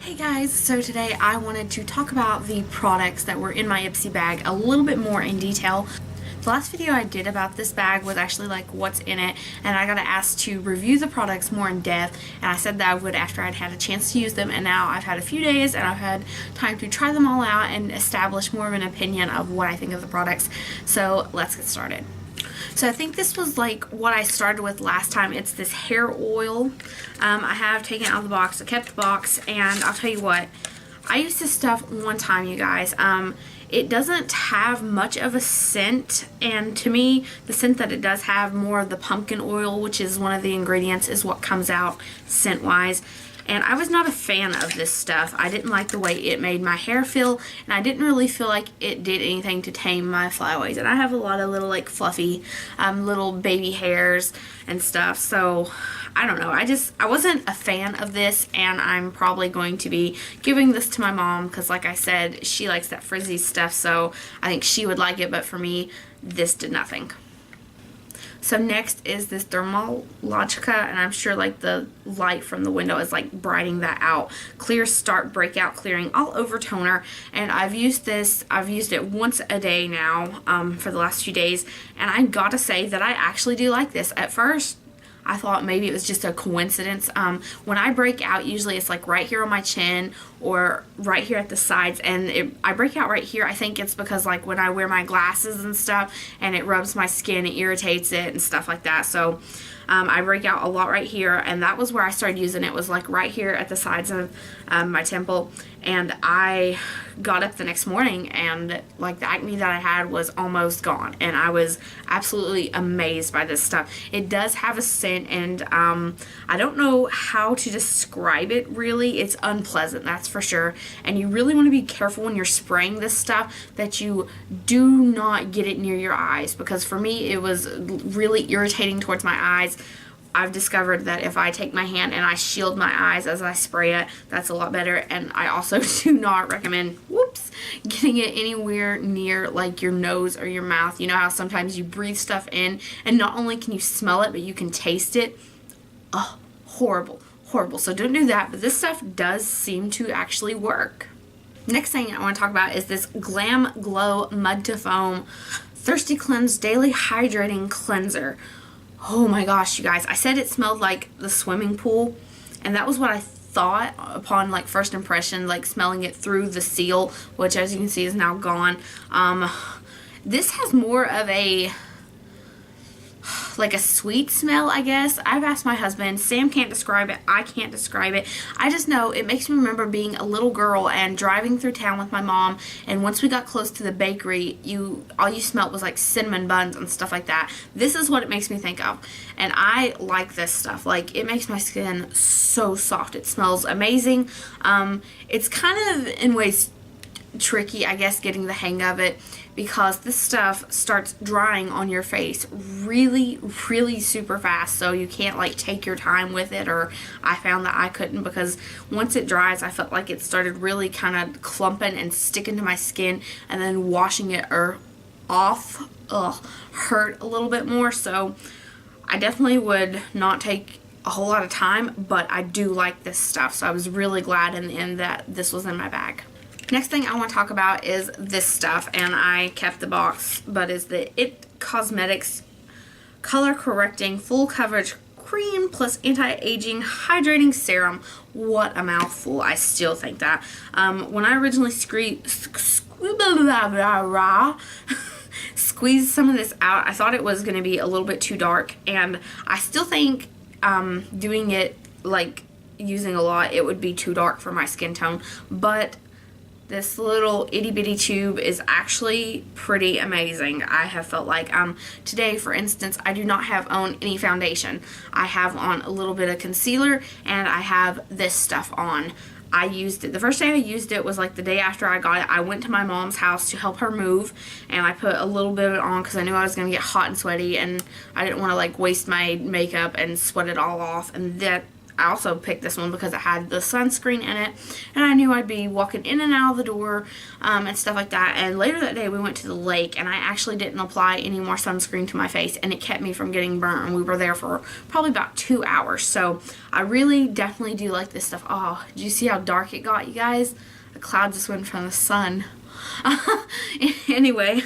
Hey guys, so today I wanted to talk about the products that were in my Ipsy bag a little bit more in detail. The last video I did about this bag was actually like what's in it, and I got asked to review the products more in depth, and I said that I would after I'd had a chance to use them, and now I've had a few days and I've had time to try them all out and establish more of an opinion of what I think of the products. So let's get started. So I think this was like what I started with last time. It's this hair oil. I have taken it out of the box. I kept the box, and I'll tell you what, I used this stuff one time, you guys. It doesn't have much of a scent, and to me, the scent that it does have, more of the pumpkin oil, which is one of the ingredients, is what comes out scent-wise. And I was not a fan of this stuff. I didn't like the way it made my hair feel, and I didn't really feel like it did anything to tame my flyaways. And I have a lot of little like fluffy little baby hairs and stuff, so I don't know. I wasn't a fan of this, and I'm probably going to be giving this to my mom because, like I said, she likes that frizzy stuff, so I think she would like it, but for me, this did nothing. So next is this Dermalogica, and I'm sure like the light from the window is like brightening that out. Clear Start Breakout Clearing All Over Toner, and I've used it once a day now for the last few days, and I gotta say that I actually do like this. At first, I thought maybe it was just a coincidence. When I break out, usually it's like right here on my chin or right here at the sides, and I break out right here. I think it's because like when I wear my glasses and stuff and it rubs my skin, it irritates it and stuff like that. So I break out a lot right here, and that was where I started using it, was like right here at the sides of my temple. And I got up the next morning, and like the acne that I had was almost gone, and I was absolutely amazed by this stuff. It does have a scent, and I don't know how to describe it really. It's unpleasant, that's for sure, and you really want to be careful when you're spraying this stuff that you do not get it near your eyes, because for me it was really irritating towards my eyes. I've discovered that if I take my hand and I shield my eyes as I spray it, that's a lot better. And I also do not recommend, getting it anywhere near like your nose or your mouth. You know how sometimes you breathe stuff in and not only can you smell it, but you can taste it? Oh, horrible, horrible. So don't do that, but this stuff does seem to actually work. Next thing I want to talk about is this Glam Glow Mud to Foam Thirsty Cleanse Daily Hydrating Cleanser. Oh my gosh, you guys, I said it smelled like the swimming pool, and that was what I thought upon like first impression, like smelling it through the seal, which as you can see is now gone. This has more of a like a sweet smell, I guess. I've asked my husband. Sam can't describe it. I can't describe it. I just know it makes me remember being a little girl and driving through town with my mom, and once we got close to the bakery, all you smelled was like cinnamon buns and stuff like that. This is what it makes me think of, and I like this stuff. Like, it makes my skin so soft. It smells amazing. It's kind of in ways tricky, I guess, getting the hang of it, because this stuff starts drying on your face really, really super fast, so you can't like take your time with it, or I found that I couldn't, because once it dries, I felt like it started really kind of clumping and sticking to my skin, and then washing it off hurt a little bit more. So I definitely would not take a whole lot of time, but I do like this stuff, so I was really glad in the end that this was in my bag. Next thing I want to talk about is this stuff, and I kept the box, but is the It Cosmetics Color Correcting Full Coverage Cream Plus Anti-Aging Hydrating Serum. What a mouthful. I still think that. When I originally squeezed some of this out, I thought it was going to be a little bit too dark, and I still think doing it, like using a lot, it would be too dark for my skin tone, but this little itty bitty tube is actually pretty amazing. I have felt like today, for instance, I do not have on any foundation. I have on a little bit of concealer, and I have this stuff on. I used it, the first day I used it was like the day after I got it. I went to my mom's house to help her move, and I put a little bit of it on because I knew I was going to get hot and sweaty, and I didn't want to like waste my makeup and sweat it all off, and that I also picked this one because it had the sunscreen in it, and I knew I'd be walking in and out of the door and stuff like that. And later that day we went to the lake, and I actually didn't apply any more sunscreen to my face, and it kept me from getting burnt, and we were there for probably about 2 hours. So I really definitely do like this stuff. Oh, did you see how dark it got, you guys? The cloud just went from the sun. Anyway,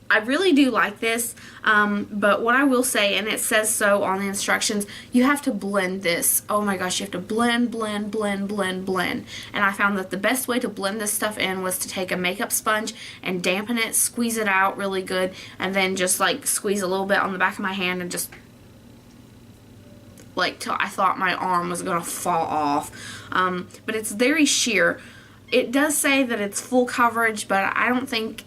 I really do like this, but what I will say, and it says so on the instructions, you have to blend this. Oh my gosh, you have to blend. And I found that the best way to blend this stuff in was to take a makeup sponge and dampen it, squeeze it out really good, and then just like squeeze a little bit on the back of my hand and just like till I thought my arm was gonna fall off. But it's very sheer. It does say that it's full coverage, but I don't think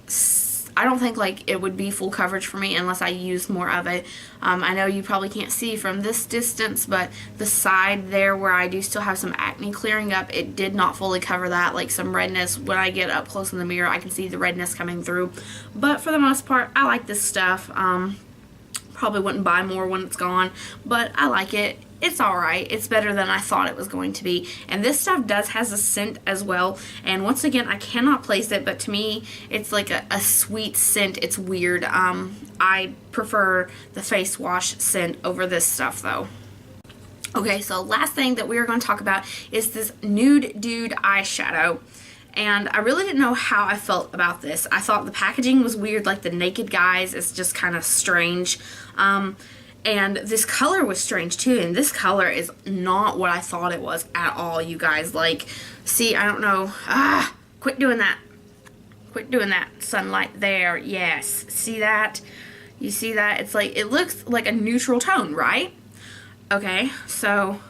like it would be full coverage for me unless I use more of it. I know you probably can't see from this distance, but the side there where I do still have some acne clearing up, it did not fully cover that, like some redness. When I get up close in the mirror, I can see the redness coming through. But for the most part, I like this stuff. Probably wouldn't buy more when it's gone, but I like it. It's alright. It's better than I thought it was going to be. And this stuff has a scent as well. And once again, I cannot place it, but to me, it's like a sweet scent. It's weird. I prefer the face wash scent over this stuff though. Okay, so last thing that we are going to talk about is this Nude Dude eyeshadow. And I really didn't know how I felt about this. I thought the packaging was weird, like the naked guys. It's just kind of strange. And this color was strange too, and this color is not what I thought it was at all, you guys. Like, see, I don't know. Quit doing that. Quit doing that. Sunlight there. Yes. See that? You see that? It's like, it looks like a neutral tone, right? Okay, so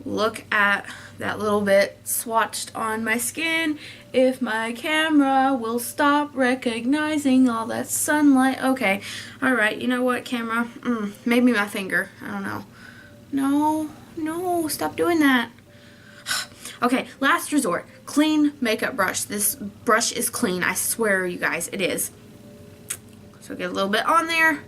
look at that little bit swatched on my skin. If my camera will stop recognizing all that sunlight. Okay, alright, you know what, camera? Maybe my finger. I don't know. No, stop doing that. Okay, last resort. Clean makeup brush. This brush is clean. I swear, you guys, it is. So get a little bit on there.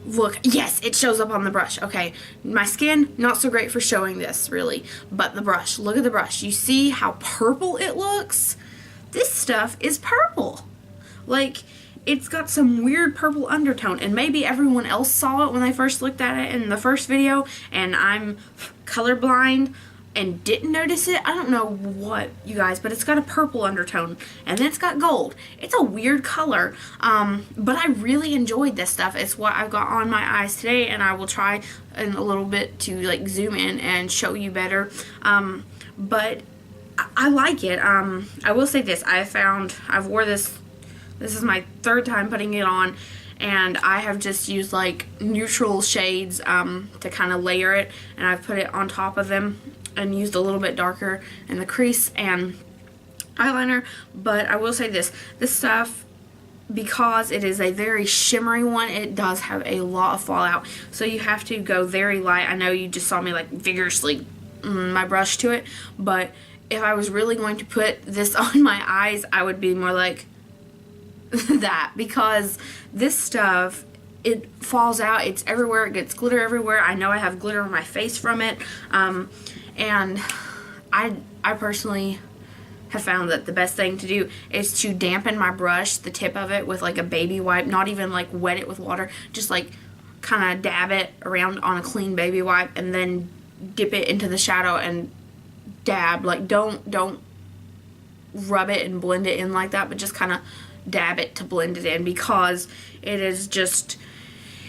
Look, yes, it shows up on the brush. Okay, my skin, not so great for showing this, really. But the brush, look at the brush. You see how purple it looks? This stuff is purple. Like, it's got some weird purple undertone. And maybe everyone else saw it when they first looked at it in the first video. And I'm colorblind and didn't notice it. I don't know what, you guys, but it's got a purple undertone, and then it's got gold. It's a weird color, but I really enjoyed this stuff. It's what I've got on my eyes today, and I will try in a little bit to like zoom in and show you better. But I like it. I will say this, I've wore this is my third time putting it on, and I have just used like neutral shades to kind of layer it, and I've put it on top of them and used a little bit darker in the crease and eyeliner. But I will say this stuff, because it is a very shimmery one, it does have a lot of fallout, so you have to go very light. I know you just saw me like vigorously my brush to it, but if I was really going to put this on my eyes, I would be more like that, because this stuff, it falls out, it's everywhere, it gets glitter everywhere. I know I have glitter on my face from it, and I personally have found that the best thing to do is to dampen my brush, the tip of it, with like a baby wipe, not even like wet it with water, just like kind of dab it around on a clean baby wipe, and then dip it into the shadow and dab. Like, don't rub it and blend it in like that, but just kind of dab it to blend it in, because it is just,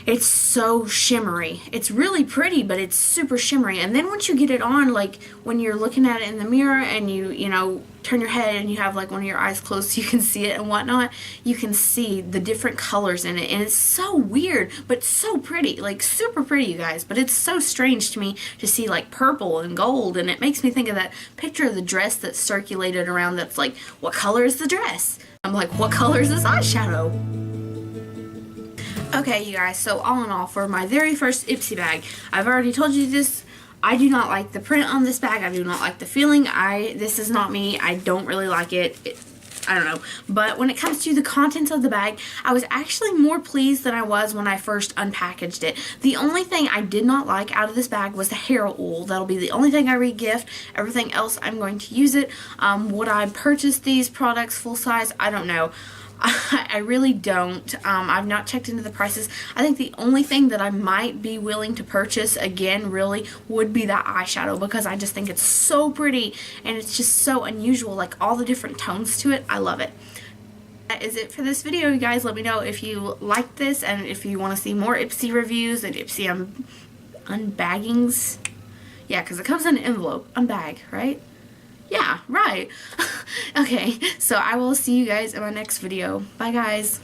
it's so shimmery. It's really pretty, but it's super shimmery. And then once you get it on, like when you're looking at it in the mirror and you know, turn your head and you have like one of your eyes closed so you can see it and whatnot, you can see the different colors in it. And it's so weird, but so pretty, like super pretty, you guys. But it's so strange to me to see like purple and gold, and it makes me think of that picture of the dress that's circulated around that's like, what color is the dress? I'm like, what color is this eyeshadow? Okay, you guys, so all in all, for my very first Ipsy bag, I've already told you this, I do not like the print on this bag, I do not like the feeling, this is not me, I don't really like it. I don't know. But when it comes to the contents of the bag, I was actually more pleased than I was when I first unpackaged it. The only thing I did not like out of this bag was the hair oil. That'll be the only thing I re-gift. Everything else I'm going to use it. Would I purchase these products full size? I don't know. I really don't. I've not checked into the prices. I think the only thing that I might be willing to purchase again really would be that eyeshadow, because I just think it's so pretty and it's just so unusual, like all the different tones to it. I love it. That is it for this video, you guys. Let me know if you like this and if you want to see more Ipsy reviews and Ipsy unbaggings. Yeah, because it comes in an envelope. Unbag, right? Yeah, right. Okay, so I will see you guys in my next video. Bye, guys.